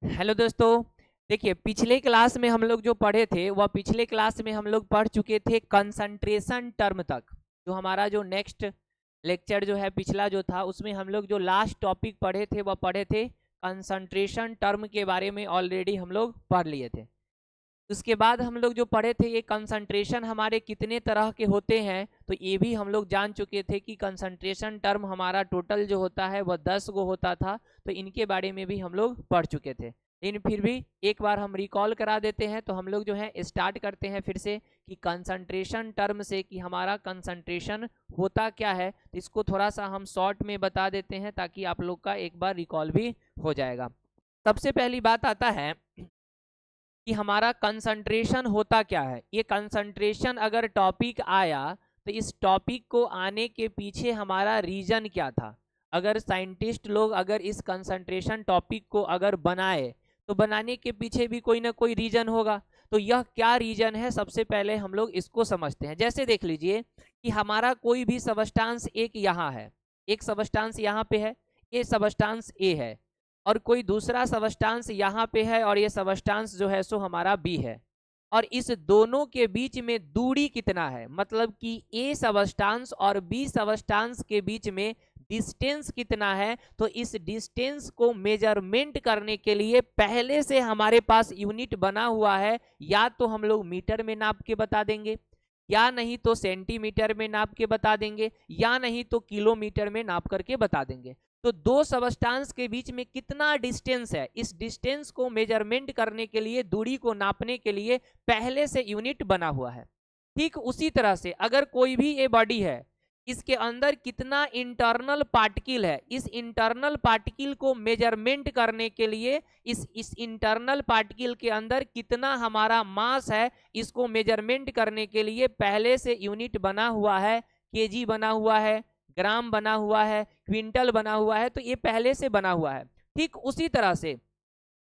Hello दोस्तों। देखिए, पिछले क्लास में हम लोग जो पढ़े थे वह पिछले क्लास में हम लोग पढ़ चुके थे कंसंट्रेशन टर्म तक। जो हमारा जो नेक्स्ट लेक्चर जो है पिछला जो था उसमें हम लोग जो लास्ट टॉपिक पढ़े थे वह पढ़े थे कंसंट्रेशन टर्म के बारे में। ऑलरेडी हम लोग पढ़ लिए थे। उसके बाद हम लोग जो पढ़े थे ये कंसंट्रेशन हमारे कितने तरह के होते हैं, तो ये भी हम लोग जान चुके थे कि कंसंट्रेशन टर्म हमारा टोटल जो होता है वह 10 गो होता था। तो इनके बारे में भी हम लोग पढ़ चुके थे, लेकिन फिर भी एक बार हम रिकॉल करा देते हैं। तो हम लोग जो है स्टार्ट करते हैं फिर से कि कंसंट्रेशन टर्म से कि हमारा कंसंट्रेशन होता क्या है। तो इसको थोड़ा सा हम शॉर्ट में बता देते हैं ताकि आप लोग का एक बार रिकॉल भी हो जाएगा। सबसे पहली बात आता है कि हमारा कंसंट्रेशन होता क्या है। ये कंसंट्रेशन अगर टॉपिक आया तो इस टॉपिक को आने के पीछे हमारा रीजन क्या था। अगर साइंटिस्ट लोग अगर इस कंसंट्रेशन टॉपिक को अगर बनाए तो बनाने के पीछे भी कोई ना कोई रीजन होगा। तो यह क्या रीजन है, सबसे पहले हम लोग इसको समझते हैं। जैसे देख लीजिए कि हमारा कोई भी सबस्टांस एक यहाँ है, एक सबस्टांस यहाँ पे है, ये सबस्टांस ए है, और कोई दूसरा सबस्टांस यहाँ पे है और ये सबस्टांस जो है सो हमारा बी है। और इस दोनों के बीच में दूरी कितना है, मतलब कि ए सबस्टांस और बी सबस्टांस के बीच में डिस्टेंस कितना है। तो इस डिस्टेंस को मेजरमेंट करने के लिए पहले से हमारे पास यूनिट बना हुआ है। या तो हम लोग मीटर में नाप के बता देंगे, या नहीं तो सेंटीमीटर में नाप के बता देंगे, या नहीं तो किलोमीटर में नाप करके बता देंगे। तो दो सबस्टांस के बीच में कितना डिस्टेंस है, इस डिस्टेंस को मेजरमेंट करने के लिए, दूरी को नापने के लिए पहले से यूनिट बना हुआ है। ठीक उसी तरह से अगर कोई भी ये बॉडी है, इसके अंदर कितना इंटरनल पार्टिकल है, इस इंटरनल पार्टिकल को मेजरमेंट करने के लिए इस इंटरनल पार्टिकल के अंदर कितना हमारा मास है, इसको मेजरमेंट करने के लिए पहले से यूनिट बना हुआ है। केजी बना हुआ है, ग्राम बना हुआ है, क्विंटल बना हुआ है, तो ये पहले से बना हुआ है। ठीक उसी तरह से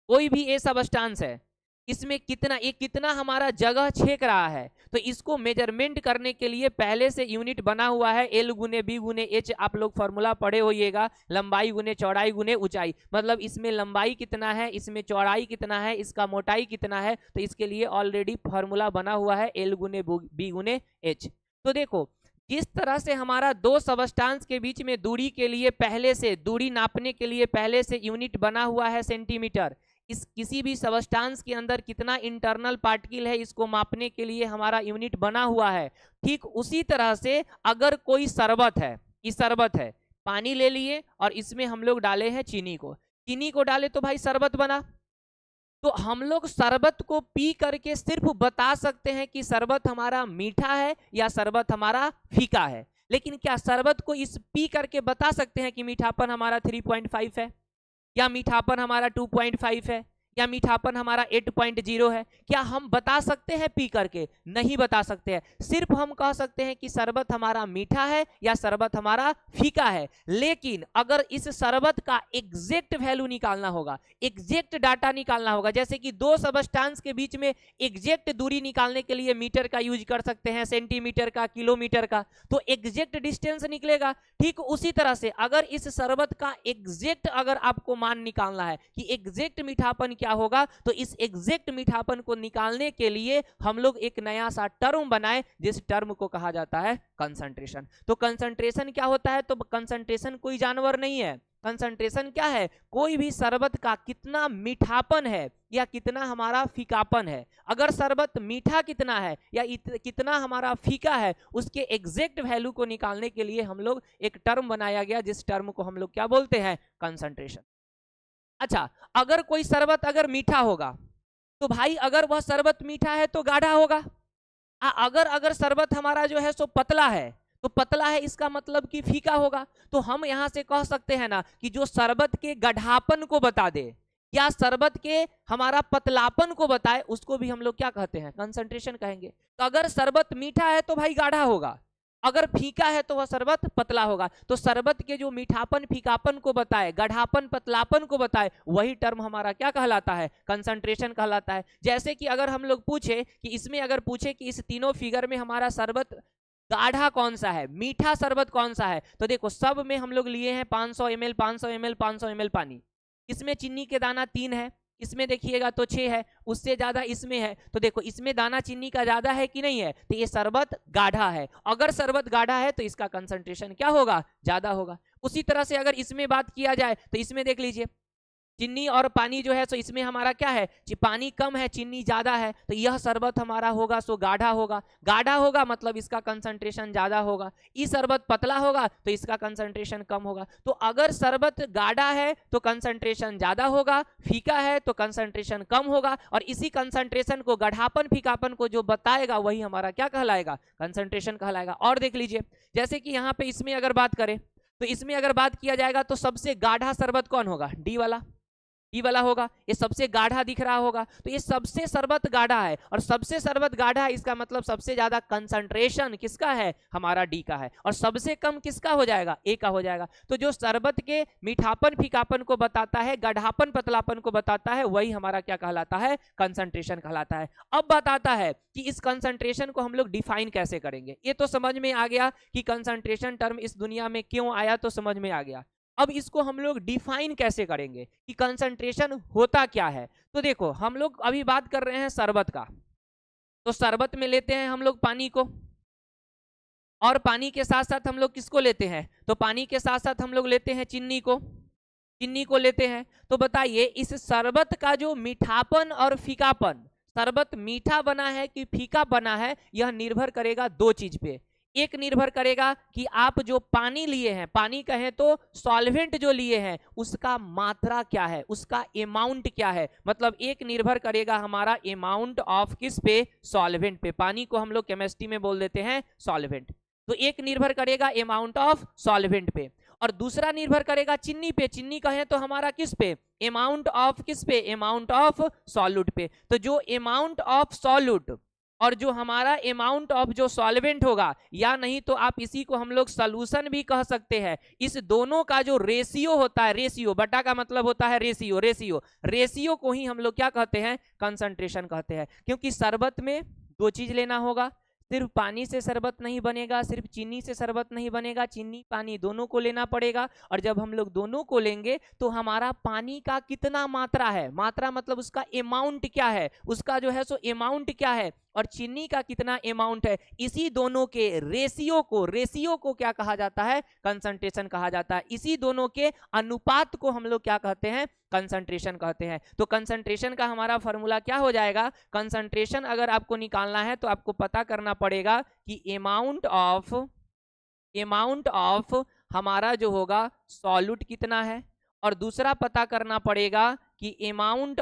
कोई भी ए सबस्टांस है, इसमें कितना ये कितना हमारा जगह छेक रहा है, तो इसको मेजरमेंट करने के लिए पहले से यूनिट बना हुआ है। एल गुने बी गुने एच, आप लोग फॉर्मूला पढ़े होइएगा, लंबाई गुने चौड़ाई गुने ऊंचाई। मतलब इसमें लंबाई कितना है, इसमें चौड़ाई कितना है, इसका मोटाई कितना है, तो इसके लिए ऑलरेडी फॉर्मूला बना हुआ है एल गुने बी गुने एच। तो देखो, जिस तरह से हमारा दो सबस्टांस के बीच में दूरी के लिए पहले से, दूरी नापने के लिए पहले से यूनिट बना हुआ है सेंटीमीटर, इस किसी भी सबस्टांस के अंदर कितना इंटरनल पार्टिकल है इसको मापने के लिए हमारा यूनिट बना हुआ है। ठीक उसी तरह से अगर कोई शरबत है, इस शरबत है, पानी ले लिए और इसमें हम लोग डाले हैं चीनी को, चीनी को डाले तो भाई शरबत बना। तो हम लोग शरबत को पी करके सिर्फ बता सकते हैं कि शरबत हमारा मीठा है या शरबत हमारा फीका है। लेकिन क्या शरबत को इस पी करके बता सकते हैं कि मीठापन हमारा 3.5 है, या मीठापन हमारा 2.5 है, या मीठापन हमारा 8.0 है? क्या हम बता सकते हैं पी करके? नहीं बता सकते हैं। सिर्फ हम कह सकते हैं कि शरबत हमारा मीठा है या शरबत हमारा फीका है। लेकिन अगर इस शरबत का एग्जैक्ट वैल्यू निकालना होगा, एग्जैक्ट डाटा निकालना होगा, जैसे कि दो सबस्टांस के बीच में एग्जैक्ट दूरी निकालने के लिए मीटर का यूज कर सकते हैं, सेंटीमीटर का, किलोमीटर का, तो एग्जैक्ट डिस्टेंस निकलेगा। ठीक उसी तरह से अगर इस शरबत का एग्जैक्ट अगर आपको मान निकालना है कि एग्जैक्ट मीठापन क्या होगा, तो इस एग्जैक्ट मीठापन को निकालने के लिए हम लोग एक नया सा टर्म बनाए, जिस टर्म को कहा जाता है कंसंट्रेशन। तो कंसंट्रेशन क्या होता है? तो कंसंट्रेशन कोई जानवर नहीं है। कंसंट्रेशन क्या है? कोई भी शरबत का कितना मीठापन है या कितना हमारा फीकापन है। अगर शरबत मीठा कितना है या कितना हमारा फीका है, उसके एग्जैक्ट वैल्यू को निकालने के लिए हम लोग एक टर्म बनाया गया, जिस टर्म को हम लोग क्या बोलते हैं? कंसंट्रेशन। अच्छा, अगर कोई शरबत अगर मीठा होगा तो भाई अगर वह शरबत मीठा है तो गाढ़ा होगा। अगर अगर शरबत हमारा जो है सो पतला है तो पतला है, इसका मतलब कि फीका होगा। तो हम यहां से कह सकते हैं ना कि जो शरबत के गढ़ापन को बता दे या शरबत के हमारा पतलापन को बताए, उसको भी हम लोग क्या कहते हैं? कंसंट्रेशन कहेंगे। तो अगर शरबत मीठा है तो भाई गाढ़ा होगा, अगर फीका है तो वह शरबत पतला होगा। तो शरबत के जो मीठापन फीकापन को बताए, गढ़ापन पतलापन को बताए, वही टर्म हमारा क्या कहलाता है? कंसंट्रेशन कहलाता है। जैसे कि अगर हम लोग पूछे कि इसमें अगर पूछे कि इस तीनों फिगर में हमारा शरबत गाढ़ा कौन सा है, मीठा शरबत कौन सा है, तो देखो सब में हम लोग लिए हैं 500 ml 500 ml 500 ml पानी। इसमें चीनी के दाना 3 है, इसमें देखिएगा तो 6 है, उससे ज्यादा इसमें है, तो देखो इसमें दाना चीनी का ज्यादा है कि नहीं है, तो ये शरबत गाढ़ा है। अगर शरबत गाढ़ा है तो इसका कंसंट्रेशन क्या होगा, ज्यादा होगा। उसी तरह से अगर इसमें बात किया जाए तो इसमें देख लीजिए चीनी और पानी जो है सो इसमें हमारा क्या है, पानी कम है चीनी ज्यादा है, तो यह शरबत हमारा होगा सो गाढ़ा होगा। गाढ़ा होगा मतलब इसका कंसंट्रेशन ज्यादा होगा। ये शरबत पतला होगा तो इसका कंसंट्रेशन कम होगा। तो अगर शरबत गाढ़ा है तो कंसंट्रेशन ज्यादा होगा, फीका है तो कंसंट्रेशन कम होगा, और इसी कंसंट्रेशन को गढ़ापन फीकापन को जो बताएगा वही हमारा क्या कहलाएगा, कंसंट्रेशन कहलाएगा। और देख लीजिए जैसे कि यहाँ पे इसमें अगर बात करें तो इसमें अगर बात किया जाएगा तो सबसे गाढ़ा शरबत कौन होगा, डी वाला, ई वाला होगा। ये सबसे गाढ़ा दिख रहा होगा, तो ये सबसे शरबत गाढ़ा है, और सबसे शरबत गाढ़ा है इसका मतलब सबसे ज्यादा कंसंट्रेशन किसका है, हमारा डी का है, और सबसे कम किसका हो जाएगा, ए का हो जाएगा। तो जो शरबत के मीठापन फीकापन को बताता है, गाढ़ापन पतलापन को बताता है, वही हमारा क्या कहलाता है, कंसंट्रेशन कहलाता है। अब बताता है कि इस कंसंट्रेशन को हम लोग डिफाइन कैसे करेंगे। ये तो समझ में आ गया कि कंसंट्रेशन टर्म इस दुनिया में क्यों आया, तो समझ में आ गया। अब इसको हम लोग डिफाइन कैसे करेंगे कि कंसंट्रेशन होता क्या है। तो देखो हम लोग अभी बात कर रहे हैं शरबत का, तो शरबत में लेते हैं हम लोग पानी को, और पानी के साथ साथ हम लोग किसको लेते हैं, तो पानी के साथ साथ हम लोग लेते हैं चीनी को, चीनी को लेते हैं। तो बताइए इस शरबत का जो मीठापन और फीकापन, शरबत मीठा बना है कि फीका बना है, यह निर्भर करेगा दो चीज पे। एक निर्भर करेगा कि आप जो पानी लिए हैं, पानी कहें तो सॉल्वेंट जो लिए हैं उसका मात्रा क्या है, उसका अमाउंट क्या है। मतलब एक निर्भर करेगा हमारा अमाउंट ऑफ किस पे, सॉल्वेंट पे। पानी को हम लोग केमिस्ट्री में बोल देते हैं सॉल्वेंट। तो एक निर्भर करेगा अमाउंट ऑफ सॉल्वेंट पे, और दूसरा निर्भर करेगा चीनी पे। चीनी कहें तो हमारा किस पे, अमाउंट ऑफ किस पे, अमाउंट ऑफ सॉल्यूट पे। तो जो अमाउंट ऑफ सॉल्यूट और जो हमारा अमाउंट ऑफ जो सॉल्वेंट होगा, या नहीं तो आप इसी को हम लोग सॉल्यूशन भी कह सकते हैं, इस दोनों का जो रेशियो होता है, रेशियो बटा का मतलब होता है रेशियो, रेशियो रेशियो को ही हम लोग क्या कहते हैं, कंसंट्रेशन कहते हैं। क्योंकि शरबत में दो चीज लेना होगा, सिर्फ पानी से शरबत नहीं बनेगा, सिर्फ चीनी से शरबत नहीं बनेगा, चीनी पानी दोनों को लेना पड़ेगा। और जब हम लोग दोनों को लेंगे तो हमारा पानी का कितना मात्रा है, मात्रा मतलब उसका अमाउंट क्या है, उसका जो है सो अमाउंट क्या है, और चीनी का कितना अमाउंट है, इसी दोनों के रेशियो को क्या कहा जाता है, कंसंट्रेशन कहा जाता है। इसी दोनों के अनुपात को हम लोग क्या कहते हैं, कंसंट्रेशन कहते हैं। तो कंसंट्रेशन का हमारा फॉर्मूला क्या हो जाएगा, कंसंट्रेशन अगर आपको निकालना है तो आपको पता करना पड़ेगा कि अमाउंट ऑफ हमारा जो होगा सॉल्यूट कितना है, और दूसरा पता करना पड़ेगा कि अमाउंट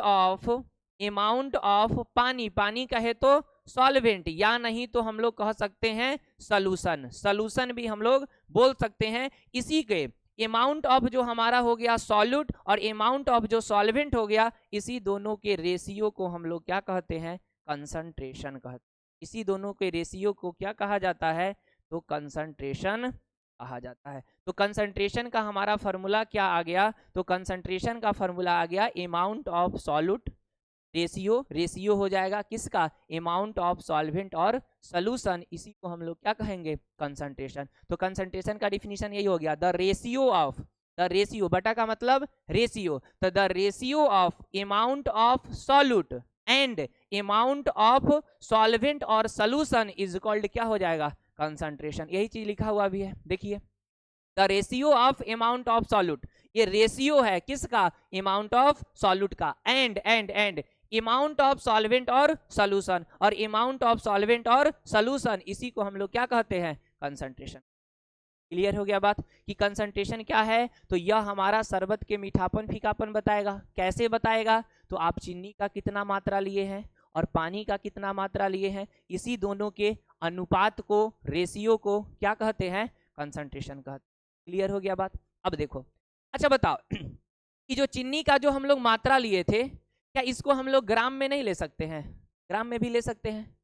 ऑफ पानी, पानी कहे तो सॉल्वेंट, या नहीं तो हम लोग कह सकते हैं सॉल्यूशन, सॉल्यूशन भी हम लोग बोल सकते हैं। इसी के अमाउंट ऑफ जो हमारा हो गया सॉल्यूट और अमाउंट ऑफ जो सॉल्वेंट हो गया, इसी दोनों के रेशियो को हम लोग क्या कहते हैं, कंसंट्रेशन कहते हैं। इसी दोनों के रेशियो को क्या कहा जाता है, तो कंसंट्रेशन कहा जाता है। तो कंसंट्रेशन का हमारा फॉर्मूला क्या आ गया, तो कंसंट्रेशन का फॉर्मूला आ गया अमाउंट ऑफ सॉल्यूट रेशियो हो जाएगा किसका, अमाउंट ऑफ सॉल्वेंट और सॉल्यूशन, इसी को हम लोग क्या कहेंगे, कंसंट्रेशन। तो कंसंट्रेशन का डिफिनीशन यही हो गया, द रेशियो बटा का मतलब रेशियो, तो the ratio of amount of solute and amount of solvent और सॉल्यूशन इज कॉल्ड क्या हो जाएगा, कंसंट्रेशन। यही चीज लिखा हुआ भी है, देखिए the ratio of amount of solute, ये रेशियो है किसका, अमाउंट ऑफ सॉल्यूट का, एंड अमाउंट ऑफ सॉल्वेंट और सॉल्यूशन, और अमाउंट ऑफ सॉल्वेंट और सॉल्यूशन इसी को हम लोग क्या कहते हैं, कंसंट्रेशन। क्लियर हो गया बात कि कंसंट्रेशन क्या है, तो यह हमारा शरबत के मीठापन फीकापन बताएगा। कैसे बताएगा, तो आप चीनी का कितना मात्रा लिए हैं और पानी का कितना मात्रा लिए हैं, इसी दोनों के अनुपात को, रेशियो को क्या कहते हैं, कंसंट्रेशन कहते हैं। क्लियर हो गया बात। अब देखो, अच्छा बताओ कि जो चीनी का जो हम लोग मात्रा लिए थे, क्या इसको हम लोग ग्राम में नहीं ले सकते हैं, ग्राम में भी ले सकते हैं।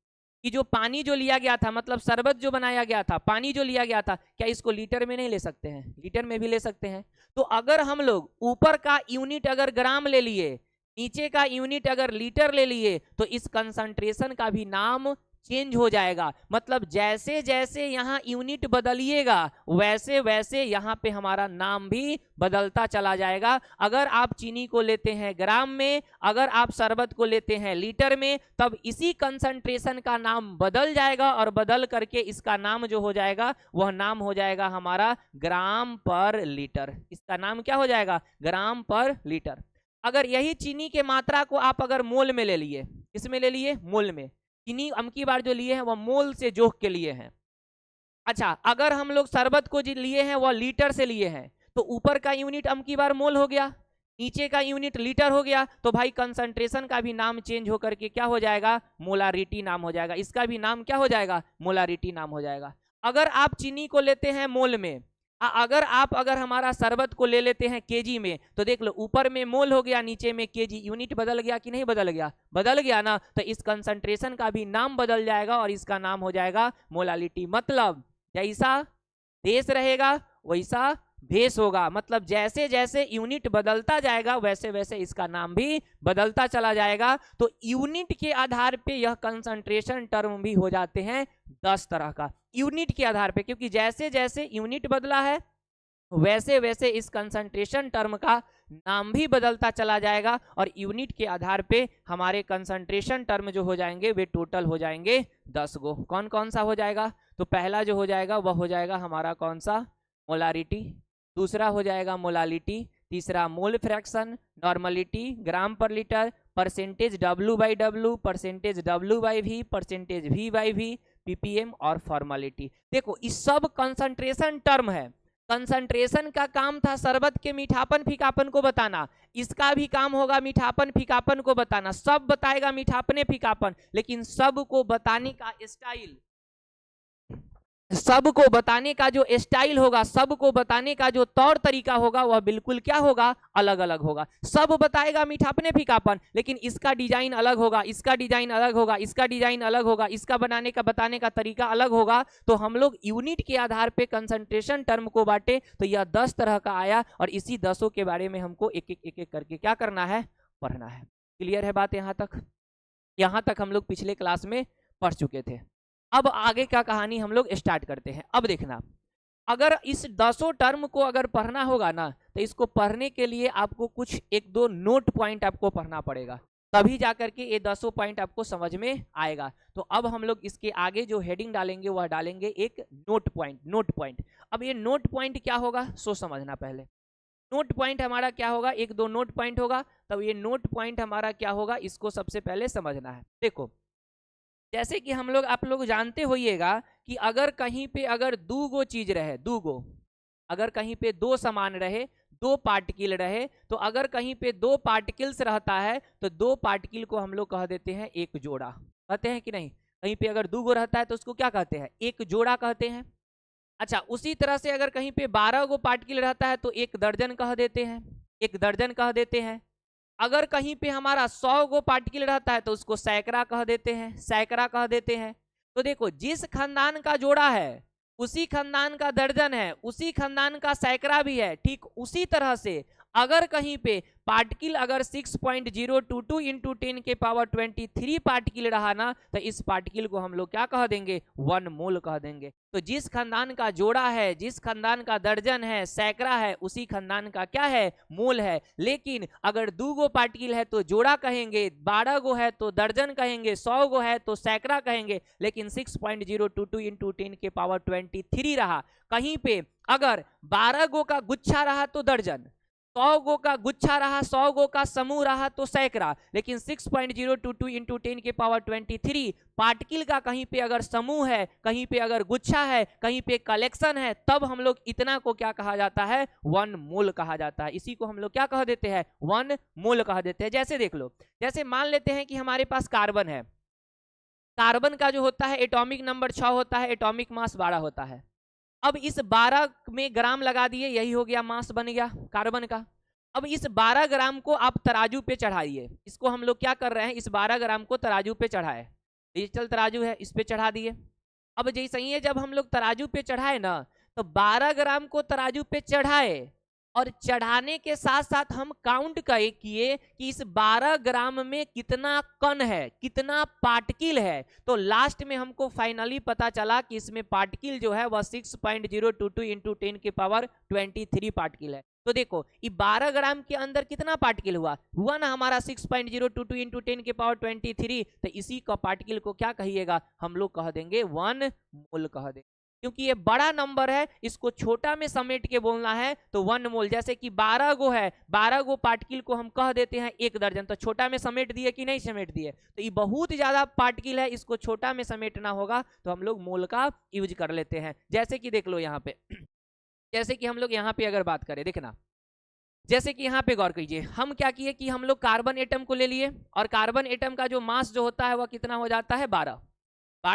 कि जो पानी जो लिया गया था, मतलब शरबत जो बनाया गया था, पानी जो लिया गया था, क्या इसको लीटर में नहीं ले सकते हैं, लीटर में भी ले सकते हैं। तो अगर हम लोग ऊपर का यूनिट अगर ग्राम ले लिए, नीचे का यूनिट अगर लीटर ले लिए, तो इस कंसंट्रेशन का भी नाम चेंज हो जाएगा। मतलब जैसे जैसे यहाँ यूनिट बदलिएगा वैसे वैसे यहाँ पे हमारा नाम भी बदलता चला जाएगा। अगर आप चीनी को लेते हैं ग्राम में, अगर आप शरबत को लेते हैं लीटर में, तब इसी कंसंट्रेशन का नाम बदल जाएगा और बदल करके इसका नाम जो हो जाएगा वह नाम हो जाएगा हमारा ग्राम पर लीटर। इसका नाम क्या हो जाएगा? ग्राम पर लीटर। अगर यही चीनी के मात्रा को आप अगर मोल में ले लिए, किसमें ले लिए? मोल में। चीनी अमकी बार जो लिए हैं वह मोल से जोख के लिए हैं। अच्छा, अगर हम लोग शरबत को जो लिए हैं वह लीटर से लिए हैं, तो ऊपर का यूनिट अमकी बार मोल हो गया, नीचे का यूनिट लीटर हो गया, तो भाई कंसंट्रेशन का भी नाम चेंज होकर के क्या हो जाएगा? मोलारिटी नाम हो जाएगा। इसका भी नाम क्या हो जाएगा? मोलारिटी नाम हो जाएगा। अगर आप चीनी को लेते हैं मोल में, अगर हमारा शरबत को ले लेते हैं केजी में, तो देख लो ऊपर में मोल हो गया, नीचे में केजी। यूनिट बदल गया कि नहीं बदल गया? बदल गया ना। तो इस कंसंट्रेशन का भी नाम बदल जाएगा और इसका नाम हो जाएगा मोलालिटी। मतलब जैसा देश रहेगा वैसा भेष होगा। मतलब जैसे जैसे यूनिट बदलता जाएगा वैसे वैसे इसका नाम भी बदलता चला जाएगा। तो यूनिट के आधार पे यह कंसंट्रेशन टर्म भी हो जाते हैं 10 तरह का, यूनिट के आधार पे। क्योंकि जैसे जैसे यूनिट बदला है वैसे वैसे इस कंसंट्रेशन टर्म का नाम भी बदलता चला जाएगा और यूनिट के आधार पे हमारे कंसंट्रेशन टर्म जो हो जाएंगे वे टोटल हो जाएंगे 10 गो। कौन कौन सा हो जाएगा? तो पहला जो हो जाएगा वह हो जाएगा हमारा कौन सा? मोलारिटी। दूसरा हो जाएगा मोलालिटी। तीसरा मोल फ्रैक्शन, नॉर्मलिटी, ग्राम पर litre, percentage W/W, percentage W/V, percentage V/V, ppm और फॉर्मेलिटी। देखो इस सब कंसंट्रेशन टर्म है। कंसंट्रेशन का काम था शरबत के मीठापन फीकापन को बताना, इसका भी काम होगा मीठापन फीकापन को बताना। सब बताएगा मीठापने फीकापन, लेकिन सब को बताने का स्टाइल, सबको बताने का जो स्टाइल होगा, सबको बताने का जो तौर तरीका होगा वह बिल्कुल क्या होगा? अलग अलग होगा। सब बताएगा मीठापने फीकापन, लेकिन इसका डिजाइन अलग होगा, इसका डिजाइन अलग होगा, इसका डिजाइन अलग होगा, इसका बनाने का बताने का तरीका अलग होगा। तो हम लोग यूनिट के आधार पे कंसंट्रेशन टर्म को बांटे, तो यह 10 तरह का आया और इसी 10 के बारे में हमको एक एक करके क्या करना है? पढ़ना है। क्लियर है बात यहाँ तक? यहाँ तक हम लोग पिछले क्लास में पढ़ चुके थे। अब आगे का कहानी हम लोग स्टार्ट करते हैं। अब देखना, अगर इस 10 टर्म को अगर पढ़ना होगा ना, तो इसको पढ़ने के लिए आपको कुछ 1-2 नोट पॉइंट आपको पढ़ना पड़ेगा, तभी जाकर के ये 10 पॉइंट आपको समझ में आएगा। तो अब हम लोग इसके आगे जो हेडिंग डालेंगे वह डालेंगे एक नोट पॉइंट। नोट पॉइंट, अब ये नोट पॉइंट क्या होगा सो समझना। पहले नोट पॉइंट हमारा क्या होगा? 1-2 नोट पॉइंट होगा। तब ये नोट पॉइंट हमारा क्या होगा, इसको सबसे पहले समझना है। देखो जैसे कि हम लोग, आप लोग जानते होइएगा कि अगर कहीं पे अगर 2 गो चीज रहे, 2 गो, अगर कहीं पे 2 सामान रहे, 2 पार्टिकल रहे, तो अगर कहीं पे 2 पार्टिकल्स रहता है तो 2 पार्टिकल को हम लोग कह देते हैं एक जोड़ा। कहते हैं कि नहीं? कहीं पे अगर 2 गो रहता है तो उसको क्या कहते हैं? एक जोड़ा कहते हैं। अच्छा, उसी तरह से अगर कहीं पे 12 गो पार्टिकल रहता है तो एक दर्जन कह देते हैं, एक दर्जन कह देते हैं। अगर कहीं पे हमारा 100 गो पार्टिकल रहता है तो उसको सैकड़ा कह देते हैं, सैकड़ा कह देते हैं। तो देखो जिस खानदान का जोड़ा है उसी खानदान का दर्जन है, उसी खानदान का सैकड़ा भी है। ठीक उसी तरह से अगर कहीं पे पार्टिकल अगर 6.022 इंटू 10 के पावर 23 पार्टिकल रहा ना, तो इस पार्टिकल को हम लोग क्या कह देंगे? 1 मोल कह देंगे। तो जिस खानदान का जोड़ा है, जिस खानदान का दर्जन है, सैकड़ा है, उसी खानदान का क्या है? मोल है। लेकिन अगर 2 गो पार्टिकल है तो जोड़ा कहेंगे, 12 गो है तो दर्जन कहेंगे, 100 गो है तो सैकड़ा कहेंगे। लेकिन 6.022 इंटू 10 के पावर 23 रहा, कहीं पे अगर 12 गो का गुच्छा रहा तो दर्जन, 100 गो का गुच्छा रहा, 100 गो का समूह रहा तो सैकड़ा। लेकिन 6.022 इंटू 10 के पावर 23 पार्टिकल का कहीं पे अगर समूह है, कहीं पे अगर गुच्छा है, कहीं पे कलेक्शन है, तब हम लोग इतना को क्या कहा जाता है? 1 मोल कहा जाता है। इसी को हम लोग क्या कह देते हैं? 1 मोल कह देते हैं। जैसे देख लो, जैसे मान लेते हैं कि हमारे पास कार्बन है, कार्बन का जो होता है एटॉमिक नंबर 6 होता है, एटॉमिक मास 12 होता है। अब इस 12 में ग्राम लगा दिए, यही हो गया मास बन गया कार्बन का। अब इस 12 ग्राम को आप तराजू पे चढ़ाइए। इसको हम लोग क्या कर रहे हैं? इस 12 ग्राम को तराजू पे चढ़ाए, डिजिटल तराजू है, इस पे चढ़ा दिए। अब जैसे ही जब हम लोग तराजू पे चढ़ाए ना, तो 12 ग्राम को तराजू पे चढ़ाए और चढ़ाने के साथ साथ हम काउंट किए कि इस 12 ग्राम में कितना कण है, कितना पार्टिकल है। तो लास्ट में हमको फाइनली पता चला कि इसमें पार्टिकल जो है वह 6.022 इंटू 10 के पावर 23 पार्टिकल है। तो देखो ये 12 ग्राम के अंदर कितना पार्टिकल हुआ ना हमारा 6.022 इंटू 10 के पावर 23। तो इसी का पार्टिकल को क्या कहिएगा, हम लोग कह देंगे 1 मोल कह देंगे। क्योंकि ये बड़ा नंबर है, इसको छोटा में समेट के बोलना है तो 1 मोल। जैसे कि 12 गो है, 12 गो पार्टिकल को हम कह देते हैं 1 दर्जन, तो छोटा में समेट दिए कि नहीं समेट दिए। तो ये बहुत ज्यादा पार्टिकल है, इसको छोटा में समेटना होगा तो हम लोग मोल का यूज कर लेते हैं। जैसे कि देख लो यहाँ पे, जैसे कि हम लोग यहाँ पे अगर बात करें, देखना जैसे कि यहाँ पे गौर कीजिए, हम क्या किए कि हम लोग कार्बन एटम को ले लिए और कार्बन एटम का जो मास जो होता है वह कितना हो जाता है, 12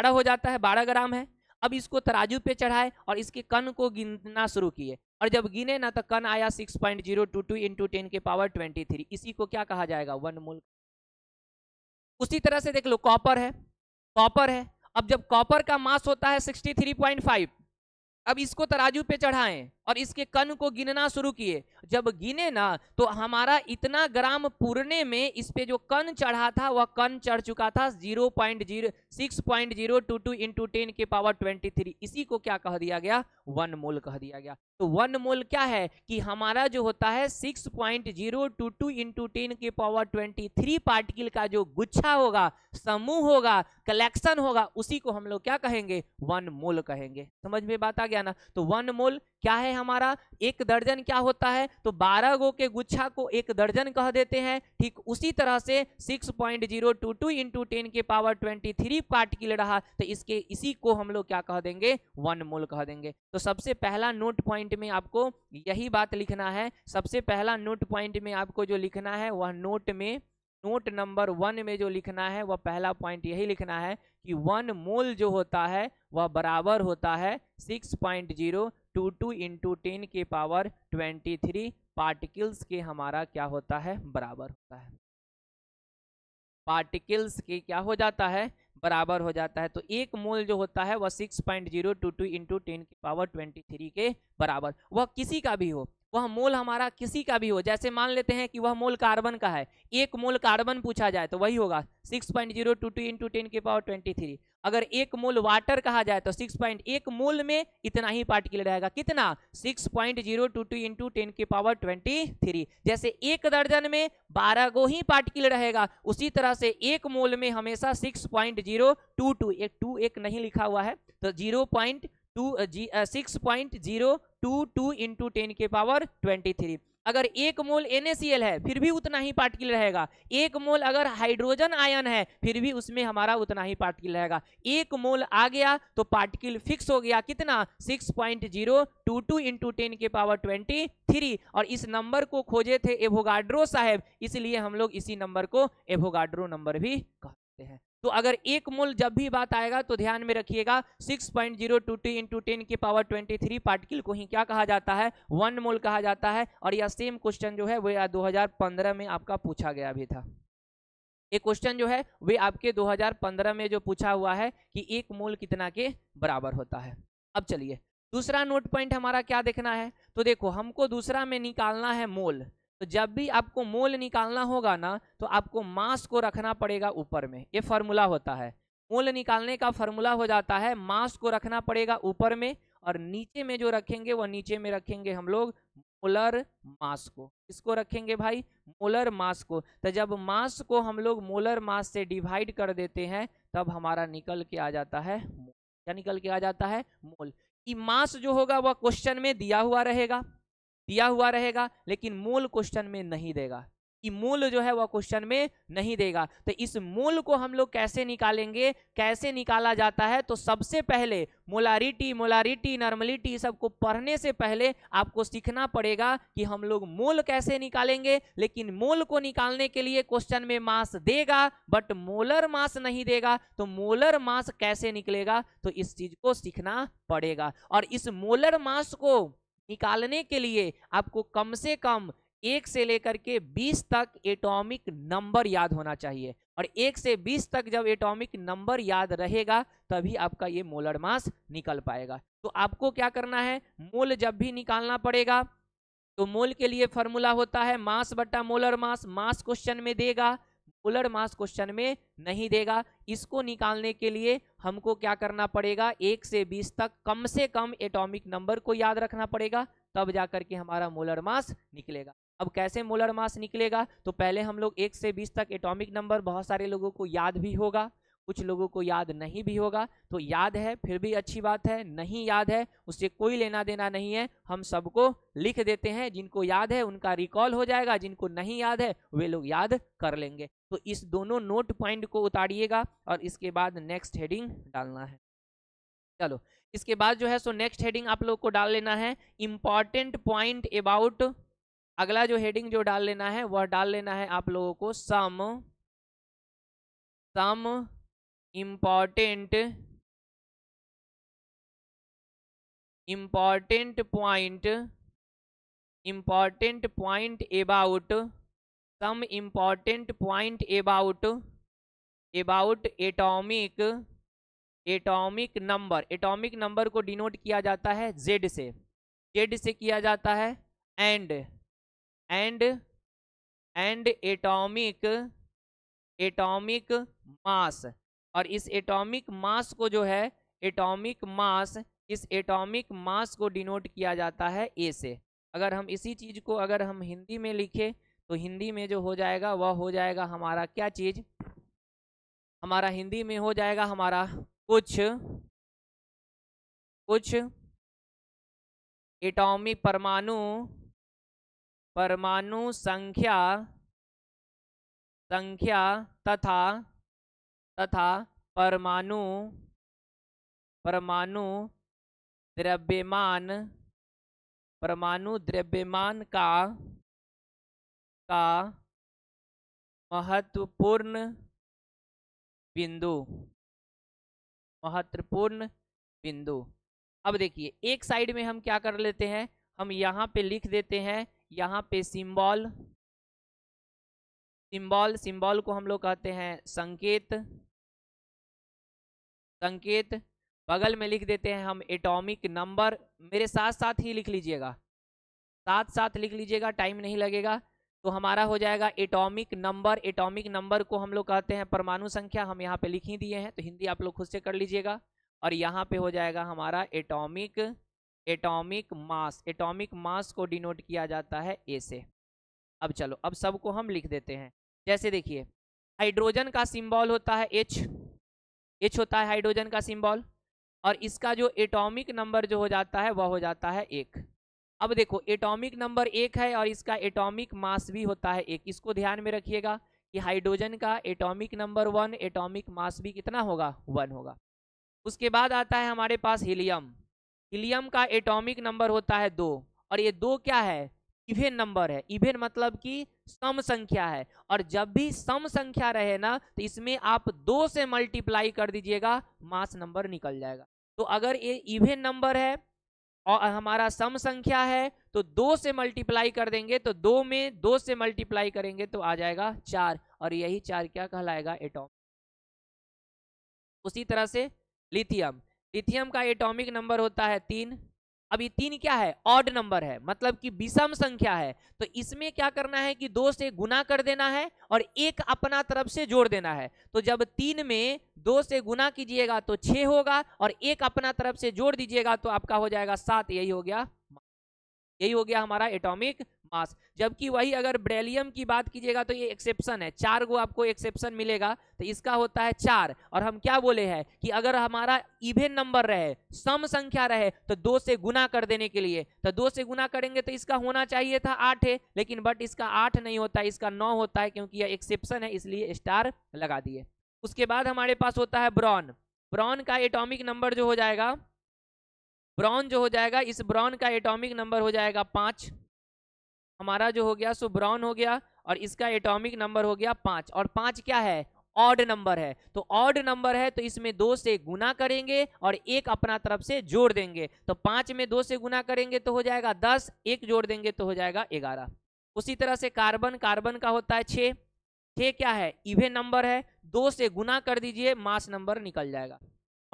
हो जाता है, 12 ग्राम है। अब इसको तराजू पे चढ़ाए और इसके कण को गिनना शुरू किए और जब गिने ना तो कण आया 6.022 इंटू 10 के पावर 23। इसी को क्या कहा जाएगा, 1 मोल। उसी तरह से देख लो कॉपर है, कॉपर है। अब जब कॉपर का मास होता है 63.5, अब इसको तराजू पे चढ़ाएं और इसके कण को गिनना शुरू किए। जब गिने ना तो हमारा इतना ग्राम पूरने में इस पे जो कण चढ़ा था वह कण चढ़ चुका था 6.022 इंटू 10 के पावर 23। इसी को क्या कह दिया गया, 1 मोल कह दिया गया। तो 1 मोल क्या है कि हमारा जो होता है 6.022 इंटू 10 के पावर 23 पार्टिकल का जो गुच्छा होगा, समूह होगा, कलेक्शन होगा, उसी को हम लोग क्या कहेंगे, 1 मोल कहेंगे। समझ में बात आ गया ना। तो 1 मोल क्या है हमारा, 1 दर्जन क्या होता है, तो 12 गो के गुच्छा को 1 दर्जन कह देते हैं। ठीक उसी तरह से 6.022 इंटू 10 के पावर 23 पार्टिकल रहा तो इसके इसी को हम लोग क्या कह देंगे, 1 मोल कह देंगे। तो सबसे पहला नोट पॉइंट में आपको यही बात लिखना है। सबसे पहला नोट पॉइंट में आपको जो लिखना है वह नोट नंबर 1 में जो लिखना है वह पहला पॉइंट यही लिखना है कि 1 मोल जो होता है वह बराबर होता है 6.022 इंटू 10 के पावर 23 पार्टिकल्स के हमारा क्या होता है, बराबर होता है। पार्टिकल्स के क्या हो जाता है, बराबर हो जाता है। तो 1 मोल जो होता है वह 6.022 इंटू 10 की पावर 23 के बराबर, वह किसी का भी हो, वह मोल हमारा किसी का भी हो। जैसे मान लेते हैं कि वह मोल कार्बन का है, 1 मोल कार्बन पूछा जाए तो वही होगा 6.022 इंटू 10 की पावर 23। अगर 1 मोल वाटर कहा जाए तो 6.1 मोल में इतना ही पार्टिकल रहेगा, कितना, 6.022 इंटू 10 की पावर 23। जैसे 1 दर्जन में 12 गो ही पार्टिकल रहेगा, उसी तरह से 1 मोल में हमेशा 6.022, एक नहीं लिखा हुआ है तो 6.022 इंटू 10 के पावर 23। अगर 1 मोल NaCl है फिर भी उतना ही पार्टिकल रहेगा। 1 मोल अगर हाइड्रोजन आयन है फिर भी उसमें हमारा उतना ही पार्टिकल रहेगा। 1 मोल आ गया तो पार्टिकल फिक्स हो गया, कितना, 6.022 इंटू 10 के पावर 23। और इस नंबर को खोजे थे एवोगाड्रो साहब, इसलिए हम लोग इसी नंबर को एवोगाड्रो नंबर भी कहते हैं। तो अगर 1 मोल जब भी बात आएगा तो ध्यान में रखिएगा 6.022 इंटू 10 की पावर 23 पार्टिकल को ही क्या कहा जाता है, 1 मोल कहा जाता है। और यह सेम क्वेश्चन जो है वो 2015 में आपका पूछा गया भी था। एक क्वेश्चन जो है वे आपके 2015 में जो पूछा हुआ है कि 1 मोल कितना के बराबर होता है। अब चलिए दूसरा नोट पॉइंट हमारा क्या देखना है, तो देखो हमको दूसरा में निकालना है मोल। तो जब भी आपको मोल निकालना होगा ना तो आपको मास को रखना पड़ेगा ऊपर में, ये फार्मूला होता है। मोल निकालने का फार्मूला हो जाता है मास को रखना पड़ेगा ऊपर में और नीचे में जो रखेंगे वह नीचे में रखेंगे हम लोग मोलर मास को। इसको रखेंगे भाई मोलर मास को। तो जब मास को हम लोग मोलर मास से डिवाइड कर देते हैं तब हमारा निकल के आ जाता है मोल। क्या निकल के आ जाता है, मोल। ये मास जो होगा वह क्वेश्चन में दिया हुआ रहेगा लेकिन मोल क्वेश्चन में नहीं देगा। कि मोल जो है वह क्वेश्चन में नहीं देगा। तो इस मोल को हम लोग कैसे निकालेंगे, कैसे निकाला जाता है, तो सबसे पहले मोलारिटी नॉर्मलिटी सबको पढ़ने से पहले आपको सीखना पड़ेगा कि हम लोग मोल कैसे निकालेंगे। लेकिन मोल को निकालने के लिए क्वेश्चन में मास देगा बट मोलर मास नहीं देगा। तो मोलर मास कैसे निकलेगा, तो इस चीज को सीखना पड़ेगा। और इस मोलर मास को निकालने के लिए आपको कम से कम 1 से लेकर के 20 तक एटॉमिक नंबर याद होना चाहिए। और 1 से 20 तक जब एटॉमिक नंबर याद रहेगा तभी आपका ये मोलर मास निकल पाएगा। तो आपको क्या करना है, मोल जब भी निकालना पड़ेगा तो मोल के लिए फॉर्मूला होता है मास बटा मोलर मास। मास क्वेश्चन में देगा, मोलर मास क्वेश्चन में नहीं देगा। इसको निकालने के लिए हमको क्या करना पड़ेगा, 1 से 20 तक कम से कम एटॉमिक नंबर को याद रखना पड़ेगा, तब जाकर के हमारा मोलर मास निकलेगा। अब कैसे मोलर मास निकलेगा, तो पहले हम लोग 1 से 20 तक एटॉमिक नंबर बहुत सारे लोगों को याद भी होगा, कुछ लोगों को याद नहीं भी होगा। तो याद है फिर भी अच्छी बात है, नहीं याद है उससे कोई लेना देना नहीं है, हम सबको लिख देते हैं। जिनको याद है उनका रिकॉल हो जाएगा, जिनको नहीं याद है वे लोग याद कर लेंगे। तो इस दोनों नोट पॉइंट को उतारिएगा और इसके बाद नेक्स्ट हेडिंग डालना है। चलो इसके बाद जो है सो नेक्स्ट हेडिंग आप लोग को डाल लेना है इंपॉर्टेंट पॉइंट अबाउट। अगला जो हेडिंग जो डाल लेना है वह डाल लेना है आप लोगों को some important point about some important point about atomic number. Atomic number को डिनोट किया जाता है जेड से, जेड से किया जाता है एंड एटॉमिक मास। और इस एटॉमिक मास को जो है एटॉमिक मास, इस एटॉमिक मास को डिनोट किया जाता है ए से। अगर हम इसी चीज को अगर हम हिंदी में लिखें तो हिंदी में जो हो जाएगा वह हो जाएगा हमारा क्या चीज, हमारा हिंदी में हो जाएगा हमारा कुछ एटॉमिक परमाणु संख्या तथा परमाणु द्रव्यमान का महत्वपूर्ण बिंदु। अब देखिए एक साइड में हम क्या कर लेते हैं, हम यहाँ पे लिख देते हैं, यहाँ पे सिंबल को हम लोग कहते हैं संकेत। बगल में लिख देते हैं हम एटॉमिक नंबर। मेरे साथ साथ ही लिख लीजिएगा, साथ साथ लिख लीजिएगा, टाइम नहीं लगेगा। तो हमारा हो जाएगा एटॉमिक नंबर। एटॉमिक नंबर को हम लोग कहते हैं परमाणु संख्या, हम यहाँ पे लिख ही दिए हैं, तो हिंदी आप लोग खुद से कर लीजिएगा। और यहाँ पे हो जाएगा हमारा एटॉमिक मास। एटॉमिक मास को डिनोट किया जाता है ए से। अब चलो अब सबको हम लिख देते हैं। जैसे देखिए हाइड्रोजन का सिंबल होता है H होता है हाइड्रोजन का सिंबल, और इसका जो एटॉमिक नंबर जो हो जाता है वह हो जाता है 1। अब देखो एटॉमिक नंबर 1 है और इसका एटॉमिक मास भी होता है 1। इसको ध्यान में रखिएगा कि हाइड्रोजन का एटॉमिक नंबर 1, एटॉमिक मास भी कितना होगा, 1 होगा। उसके बाद आता है हमारे पास हीलियम। हीलियम का एटॉमिक नंबर होता है 2, और ये 2 क्या है, इवेन नंबर है। इवेन मतलब कि सम संख्या है, और जब भी सम संख्या रहे ना तो इसमें आप 2 से मल्टीप्लाई कर दीजिएगा, मास नंबर निकल जाएगा। तो अगर ये इवेन नंबर है और हमारा सम संख्या है तो 2 से मल्टीप्लाई कर देंगे, तो 2 में 2 से मल्टीप्लाई करेंगे तो आ जाएगा 4, और यही 4 क्या कहलाएगा, एटॉम। उसी तरह से लिथियम का एटॉमिक नंबर होता है 3। अब ये 3 क्या है, ऑड नंबर है, मतलब कि विषम संख्या है। तो इसमें क्या करना है कि 2 से गुना कर देना है और 1 अपना तरफ से जोड़ देना है। तो जब 3 में 2 से गुना कीजिएगा तो 6 होगा, और 1 अपना तरफ से जोड़ दीजिएगा तो आपका हो जाएगा 7। यही हो गया हमारा एटॉमिक मास। जबकि वही अगर बेरिलियम की बात कीजिएगा तो ये एक्सेप्शन है, 4 गो आपको एक्सेप्शन मिलेगा, तो इसका होता है 4। और हम क्या बोले हैं कि अगर हमारा इवेन नंबर रहे, सम संख्या रहे, तो 2 से गुना कर देने के लिए, तो 2 से गुना करेंगे तो इसका होना चाहिए था 8 है, लेकिन बट इसका 8 नहीं होता, इसका 9 होता है, क्योंकि यह एक्सेप्शन है, इसलिए स्टार लगा दिए। उसके बाद हमारे पास होता है ब्रॉन। ब्रॉन का एटॉमिक नंबर जो हो जाएगा, इस ब्रॉन का एटॉमिक नंबर हो जाएगा 5। हमारा जो हो गया सो ब्रॉन हो गया, और इसका एटॉमिक नंबर हो गया 5। और 5 क्या है, ऑड नंबर है। तो ऑड नंबर है तो इसमें 2 से गुना करेंगे और 1 अपना तरफ से जोड़ देंगे। तो 5 में 2 से गुना करेंगे तो हो जाएगा 10, 1 जोड़ देंगे तो हो जाएगा 11। उसी तरह से कार्बन का होता है 6। 6 क्या है, इवेन नंबर है, 2 से गुना कर दीजिए, मास नंबर निकल जाएगा,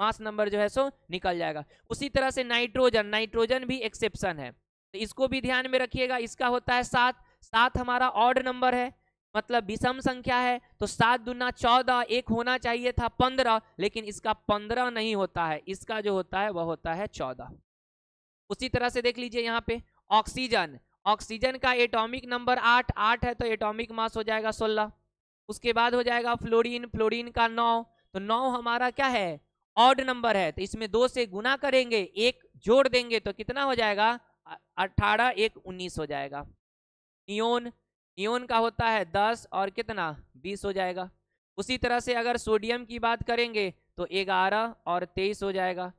मास नंबर जो है सो निकल जाएगा। उसी तरह से नाइट्रोजन भी एक्सेप्शन है। तो इसको भी ध्यान में रखिएगा। इसका होता है 7, 7 हमारा ऑड नंबर है, मतलब विषम संख्या है, तो 7 दूना 14, एक होना चाहिए था 15, लेकिन इसका 15 नहीं होता है, इसका जो होता है वह होता है 14। उसी तरह से देख लीजिए यहाँ पे ऑक्सीजन, ऑक्सीजन का एटॉमिक नंबर 8, 8 है तो एटॉमिक मास हो जाएगा 16। उसके बाद हो जाएगा फ्लोरीन, फ्लोरीन का 9, तो 9 हमारा क्या है, ऑड नंबर है, तो इसमें 2 से गुना करेंगे, एक जोड़ देंगे तो कितना हो जाएगा, 18, 1 19 हो जाएगा। नियोन, नियोन का होता है 10 और कितना 20 हो जाएगा। उसी तरह से अगर सोडियम की बात करेंगे तो 11 और 23 हो जाएगा।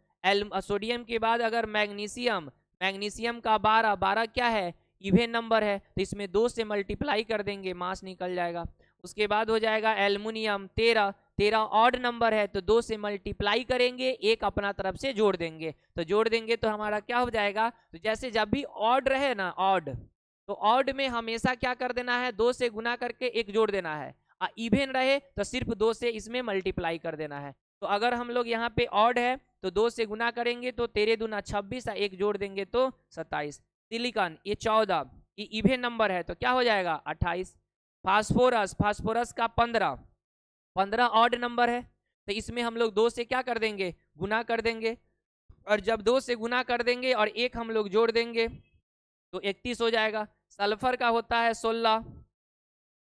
सोडियम के बाद अगर मैग्नीशियम, मैग्नीशियम का 12, 12 क्या है, इवेन नंबर है, तो इसमें 2 से मल्टीप्लाई कर देंगे, मास निकल जाएगा। उसके बाद हो जाएगा एल्युमिनियम 13, 13 ऑड नंबर है तो 2 से मल्टीप्लाई करेंगे, एक अपना तरफ से जोड़ देंगे, तो जोड़ देंगे तो हमारा क्या हो जाएगा, तो जैसे जब भी ऑड रहे ना, ऑड, तो ऑड में हमेशा क्या कर देना है, 2 से गुना करके एक जोड़ देना है, इवेन रहे तो सिर्फ 2 से इसमें मल्टीप्लाई कर देना है। तो अगर हम लोग यहाँ पे ऑड है तो 2 से गुना करेंगे तो 13 दूना 26, एक जोड़ देंगे तो 27। सिलिकॉन ये 14, ये इवेन नंबर है तो क्या हो जाएगा 28। फास्फोरस, फास्फोरस का 15, 15 ऑड नंबर है तो इसमें हम लोग 2 से क्या कर देंगे, गुना कर देंगे, और जब 2 से गुना कर देंगे और एक हम लोग जोड़ देंगे तो 31 हो जाएगा। सल्फर का होता है 16,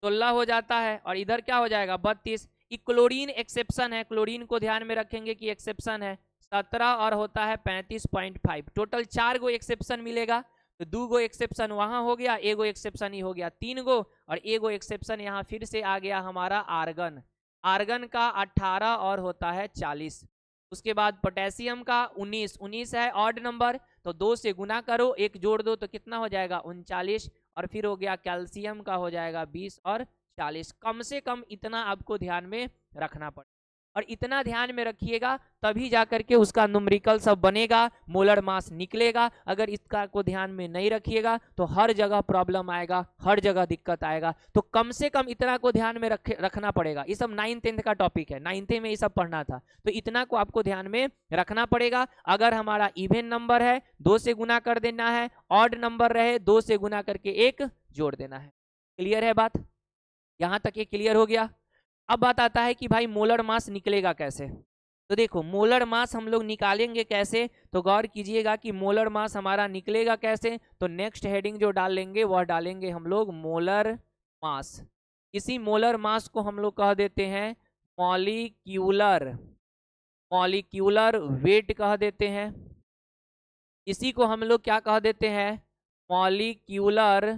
16 हो जाता है, और इधर क्या हो जाएगा 32। क्लोरीन एक्सेप्शन है, क्लोरीन को ध्यान में रखेंगे कि एक्सेप्शन है, 17 और होता है 35.5। टोटल 4 गो एक्सेप्शन मिलेगा, तो 2 गो एक्सेप्शन वहां हो गया, एगो एक्सेप्शन ही हो गया 3 गो, और एगो एक्सेप्शन यहाँ फिर से आ गया हमारा आर्गन, आर्गन का 18 और होता है 40। उसके बाद पोटेशियम का 19, 19 है ऑड नंबर, तो 2 से गुना करो, एक जोड़ दो तो कितना हो जाएगा 39, और फिर हो गया कैल्शियम का हो जाएगा 20 और 40। कम से कम इतना आपको ध्यान में रखना पड़ेगा, और इतना ध्यान में रखिएगा तभी जाकर के उसका न्यूमेरिकल सब बनेगा, मोलर मास निकलेगा। अगर इसका को ध्यान में नहीं रखिएगा तो हर जगह प्रॉब्लम आएगा, हर जगह दिक्कत आएगा। तो कम से कम इतना को ध्यान में रखना पड़ेगा। ये सब 9th 10th का टॉपिक है, 9th में ये सब पढ़ना था, तो इतना को आपको ध्यान में रखना पड़ेगा। अगर हमारा इवेन नंबर है 2 से गुना कर देना है, ऑड नंबर रहे 2 से गुना करके एक जोड़ देना है। क्लियर है बात, यहाँ तक ये क्लियर हो गया। अब बात आता है कि भाई मोलर मास निकलेगा कैसे। तो देखो मोलर मास हम लोग निकालेंगे कैसे, तो गौर कीजिएगा कि मोलर मास हमारा निकलेगा कैसे। तो नेक्स्ट हेडिंग जो डाल लेंगे वह डालेंगे हम लोग मोलर मास। इसी मोलर मास को हम लोग कह देते हैं मॉलिक्यूलर, मॉलिक्यूलर वेट कह देते हैं। इसी को हम लोग क्या कह देते हैं, मॉलिक्यूलर,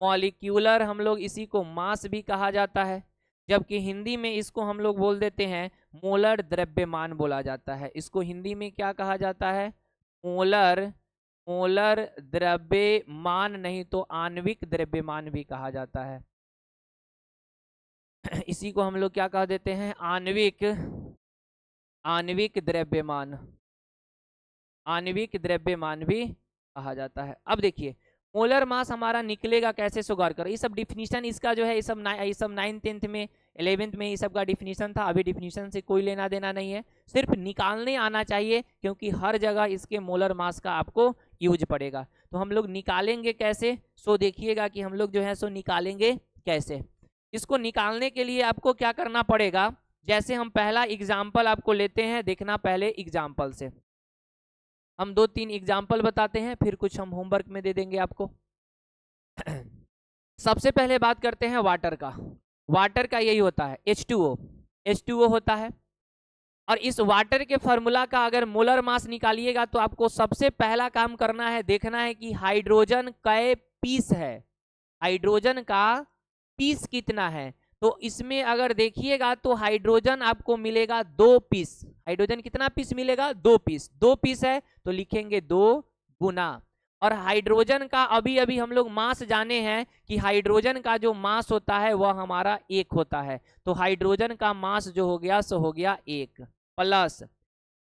मॉलिक्यूलर हम लोग इसी को मास भी कहा जाता है, जबकि हिंदी में इसको हम लोग बोल देते हैं मोलर द्रव्यमान बोला जाता है। इसको हिंदी में क्या कहा जाता है, मोलर, मोलर द्रव्यमान नहीं तो आणविक द्रव्यमान भी कहा जाता है। इसी को हम लोग क्या कह देते हैं, आणविक, आणविक द्रव्यमान, आणविक द्रव्यमान भी कहा जाता है। अब देखिए मोलर मास हमारा निकलेगा कैसे, सो गौर करो। ये सब डिफिनीशन इसका जो है, ये सब 9th 10th में 11th में ये सब का डिफिनीशन था। अभी डिफिनीशन से कोई लेना देना नहीं है, सिर्फ निकालने आना चाहिए, क्योंकि हर जगह इसके मोलर मास का आपको यूज पड़ेगा। तो हम लोग निकालेंगे कैसे, सो देखिएगा कि हम लोग जो है सो निकालेंगे कैसे। इसको निकालने के लिए आपको क्या करना पड़ेगा, जैसे हम पहला एग्जाम्पल आपको लेते हैं, देखना पहले एग्जाम्पल से। हम 2-3 एग्जाम्पल बताते हैं, फिर कुछ हम होमवर्क में दे देंगे आपको। सबसे पहले बात करते हैं वाटर का। वाटर का यही होता है H2O, H2O होता है। और इस वाटर के फॉर्मूला का अगर मोलर मास निकालिएगा तो आपको सबसे पहला काम करना है, देखना है कि हाइड्रोजन कै पीस है, हाइड्रोजन का पीस कितना है। तो इसमें अगर देखिएगा तो हाइड्रोजन आपको मिलेगा 2 पीस। हाइड्रोजन कितना पीस मिलेगा, 2 पीस। 2 पीस है तो लिखेंगे 2 गुना। और हाइड्रोजन का अभी अभी हम लोग मास जाने हैं कि हाइड्रोजन का जो मास होता है वह हमारा 1 होता है। तो हाइड्रोजन का मास जो हो गया सो हो गया 1, प्लस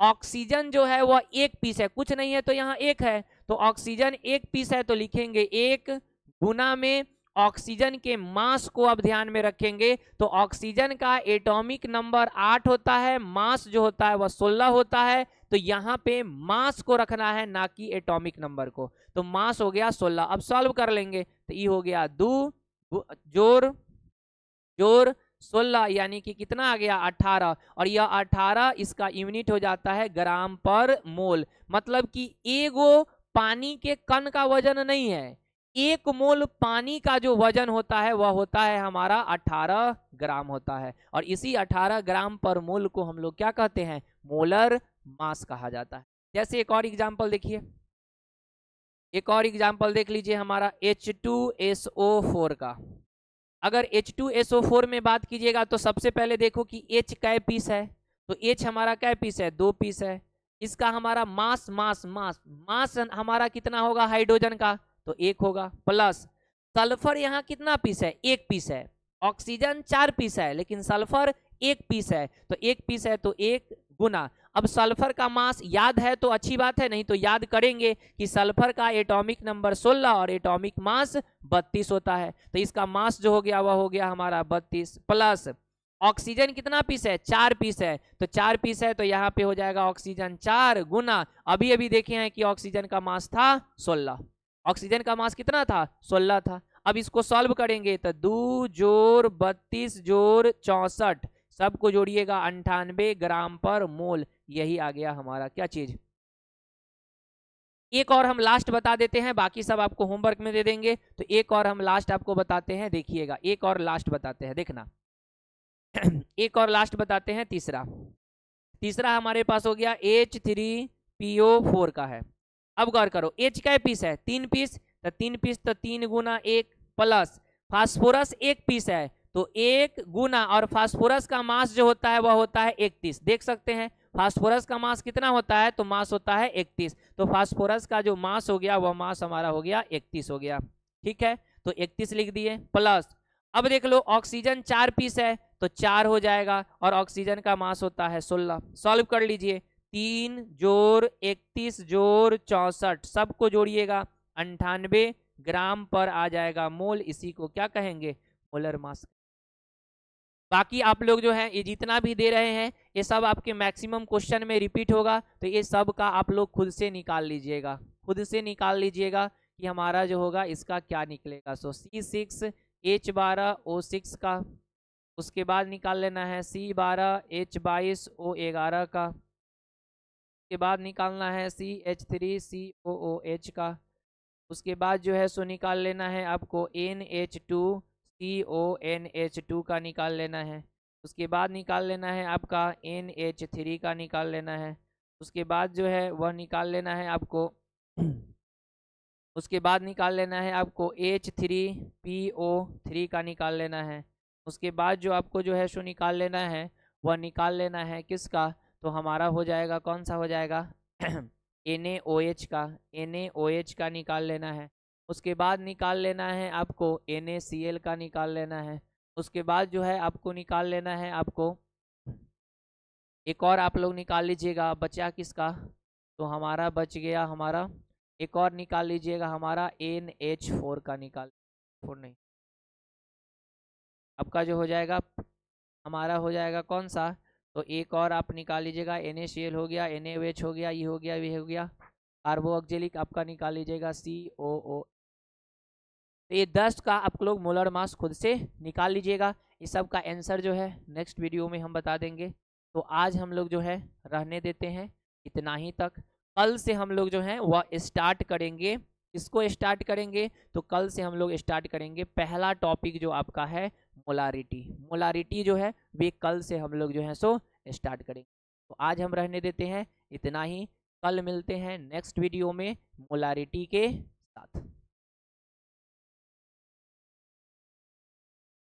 ऑक्सीजन जो है वह 1 पीस है, कुछ नहीं है तो यहाँ 1 है, तो ऑक्सीजन 1 पीस है तो लिखेंगे 1 गुना में ऑक्सीजन के मास को अब ध्यान में रखेंगे तो ऑक्सीजन का एटॉमिक नंबर 8 होता है, मास जो होता है वह 16 होता है। तो यहाँ पे मास को रखना है ना कि एटॉमिक नंबर को। तो मास हो गया 16। अब सॉल्व कर लेंगे तो ये हो गया 2 जोर जोर 16 यानी कि कितना आ गया 18। और यह 18 इसका यूनिट हो जाता है ग्राम पर मोल। मतलब कि एगो पानी के कण का वजन नहीं है, 1 मोल पानी का जो वजन होता है वह होता है हमारा 18 ग्राम होता है। और इसी 18 ग्राम पर मोल को हम लोग क्या कहते हैं, मोलर मास कहा जाता है। जैसे एक और एग्जांपल देखिए, एक और एग्जांपल देख लीजिए हमारा H2SO4 का। अगर H2SO4 में बात कीजिएगा तो सबसे पहले देखो कि H कै पीस है, तो H हमारा कै पीस है, 2 पीस है। इसका हमारा मास मास मास मास हमारा कितना होगा हाइड्रोजन का, तो 1 होगा। प्लस सल्फर यहाँ कितना पीस है, 1 पीस है। ऑक्सीजन 4 पीस है लेकिन सल्फर 1 पीस है, तो 1 पीस है तो 1 गुना। अब सल्फर का मास याद है तो अच्छी बात है, नहीं तो याद करेंगे कि सल्फर का एटॉमिक नंबर 16 और एटॉमिक मास 32 होता है। तो इसका मास जो हो गया वह हो गया हमारा 32। प्लस ऑक्सीजन कितना पीस है, 4 पीस है, तो 4 पीस है तो यहाँ पे हो जाएगा ऑक्सीजन 4 गुना। अभी अभी देखे हैं कि ऑक्सीजन का मास था 16, ऑक्सीजन का मास कितना था 16 था। अब इसको सॉल्व करेंगे तो 2 जोड़ 32 जोड़ 64 सबको जोड़िएगा 98 ग्राम पर मोल। यही आ गया हमारा क्या चीज। एक और हम लास्ट बता देते हैं, बाकी सब आपको होमवर्क में दे देंगे। तो एक और हम लास्ट आपको बताते हैं, देखिएगा एक और लास्ट बताते हैं, देखना एक और लास्ट बताते हैं। तीसरा हमारे पास हो गया H3PO4 का है। अब गौर करो H का पीस है, 3 पीस, तो 3 पीस तो 3 गुना 1। प्लस फास्फोरस 1 पीस है तो 1 गुना, और फास्फोरस का मास जो होता है वह होता है 31। देख सकते हैं फास्फोरस का मास कितना होता है, तो मास होता है 31। तो फास्फोरस का जो मास हो गया वह मास हमारा हो गया 31 हो गया। ठीक है, तो 31 लिख दिए। प्लस अब देख लो ऑक्सीजन 4 पीस है तो 4 हो जाएगा, और ऑक्सीजन का मास होता है 16। सॉल्व कर लीजिए, 3 जोड़ 31 जोड़ 64 सबको जोड़िएगा 98 ग्राम पर आ जाएगा मोल। इसी को क्या कहेंगे, मोलर मास। बाकी आप लोग जो है ये जितना भी दे रहे हैं ये सब आपके मैक्सिमम क्वेश्चन में रिपीट होगा, तो ये सब का आप लोग खुद से निकाल लीजिएगा, खुद से निकाल लीजिएगा कि हमारा जो होगा इसका क्या निकलेगा। सो C6H12O6 का, उसके बाद निकाल लेना है C12H22O11 का, उसके बाद निकालना है CH3COOH का, उसके बाद जो है सो निकाल लेना है आपको NH2CONH2 का निकाल लेना है, उसके बाद निकाल लेना है आपका NH3 का निकाल लेना है, उसके बाद जो है वह निकाल लेना है आपको उसके बाद निकाल लेना है आपको H3PO3 का निकाल लेना है। उसके बाद जो आपको जो है सो निकाल लेना है वह निकाल लेना है किसका, तो हमारा हो जाएगा कौन सा हो जाएगा NaOH का, NaOH का निकाल लेना है। उसके बाद निकाल लेना है आपको NaCl का निकाल लेना है। उसके बाद जो है आपको निकाल लेना है आपको एक और आप लोग निकाल लीजिएगा, बचा किसका, तो हमारा बच गया हमारा एक और निकाल लीजिएगा हमारा NH4 का निकाल, 4 नहीं, आपका जो हो जाएगा हमारा हो जाएगा कौन सा, तो एक और आप निकाल लीजिएगा NaCl हो गया, NaOH हो गया, ये हो गया, ये हो गया, कार्बोऑक्जेलिक आपका निकाल लीजिएगा COO। तो ये 10 का आप लोग मोलर मास खुद से निकाल लीजिएगा। इस सब का आंसर जो है नेक्स्ट वीडियो में हम बता देंगे। तो आज हम लोग जो है रहने देते हैं इतना ही तक। कल से हम लोग जो है वह स्टार्ट करेंगे, इसको स्टार्ट करेंगे, तो कल से हम लोग स्टार्ट करेंगे पहला टॉपिक जो आपका है मोलारिटी। मोलारिटी जो है वे कल से हम लोग जो है सो स्टार्ट करेंगे। तो आज हम रहने देते हैं इतना ही, कल मिलते हैं नेक्स्ट वीडियो में मोलारिटी के साथ।